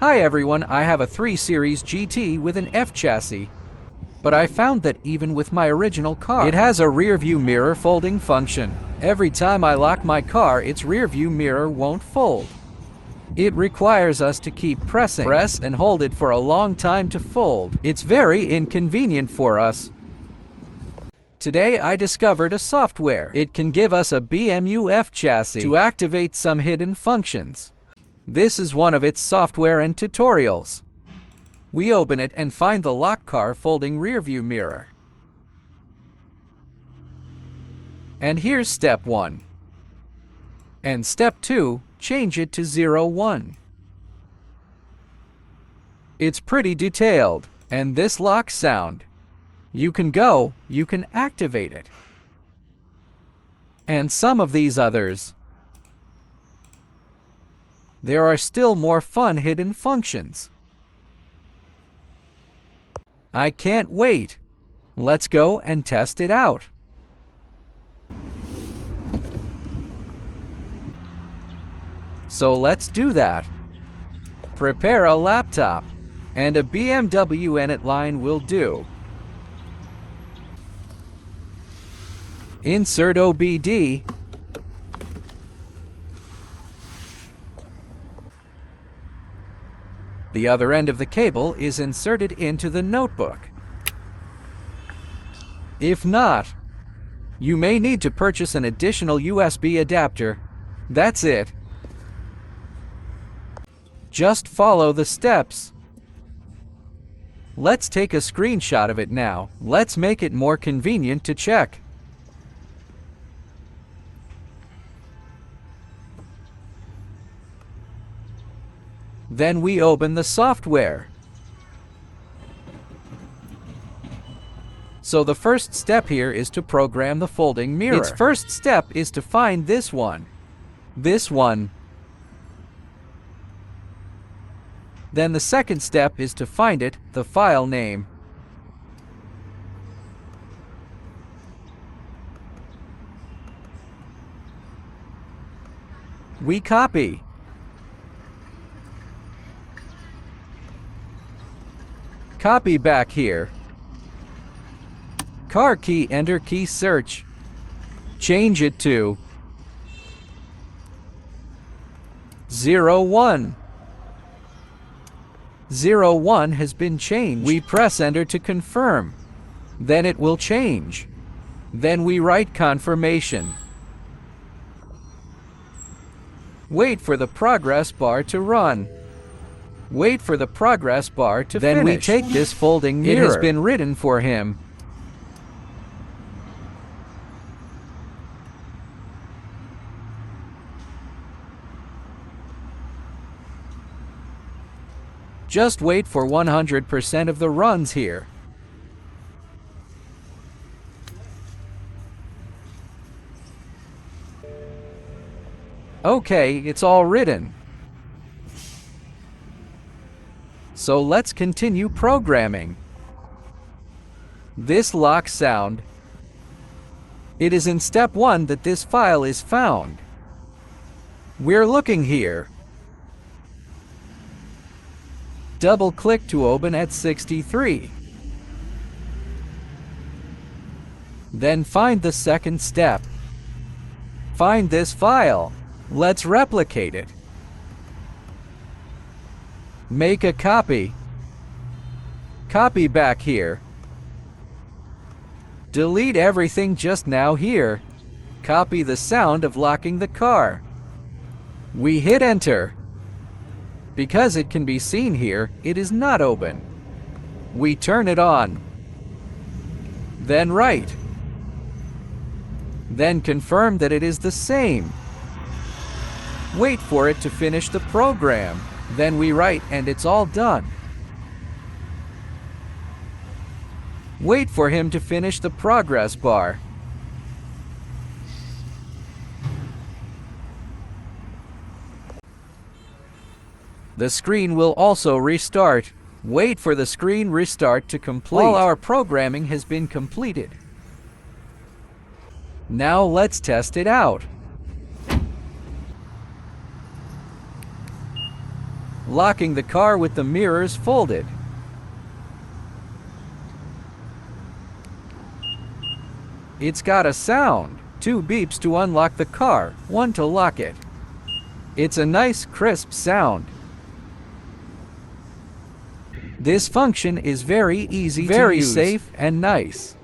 Hi everyone, I have a 3 Series GT with an F chassis. But I found that even with my original car, it has a rear view mirror folding function. Every time I lock my car, its rear view mirror won't fold. It requires us to keep press and hold it for a long time to fold. It's very inconvenient for us. Today I discovered a software. It can give us a BMW F chassis to activate some hidden functions. This is one of its software and tutorials. We open it and find the lock car folding rear view mirror. And here's step 1. And step 2, change it to 01. It's pretty detailed, and this lock sound. You can activate it. And some of these others. There are still more fun hidden functions. I can't wait. Let's go and test it out. So let's do that. Prepare a laptop, and a BMW N line will do. Insert OBD. The other end of the cable is inserted into the notebook. If not, you may need to purchase an additional USB adapter. That's it. Just follow the steps. Let's take a screenshot of it now. Let's make it more convenient to check. Then we open the software. So the first step here is to program the folding mirror. Its first step is to find this one. This one. Then the second step is to find it, the file name. We copy. Copy back here. Car key, enter key search. Change it to 01. 01 has been changed. We press enter to confirm. Then it will change. Then we write confirmation. Wait for the progress bar to run. Wait for the progress bar to finish. Then we take this folding mirror. It has been written for him. Just wait for 100% of the runs here. Okay, it's all written. So let's continue programming. This lock sound. It is in step 1 that this file is found. We're looking here. Double-click to open at 63. Then find the second step. Find this file. Let's replicate it. Make a copy. Copy back here. Delete everything just now here. Copy the sound of locking the car. We hit enter. Because it can be seen here, it is not open. We turn it on. Then write. Then confirm that it is the same. Wait for it to finish the program. Then we write and it's all done. Wait for him to finish the progress bar. The screen will also restart. Wait for the screen restart to complete. All our programming has been completed. Now let's test it out. locking the car with the mirrors folded. It's got a sound. 2 beeps to unlock the car, 1 to lock it. It's a nice, crisp sound. This function is very easy to use, very safe and nice.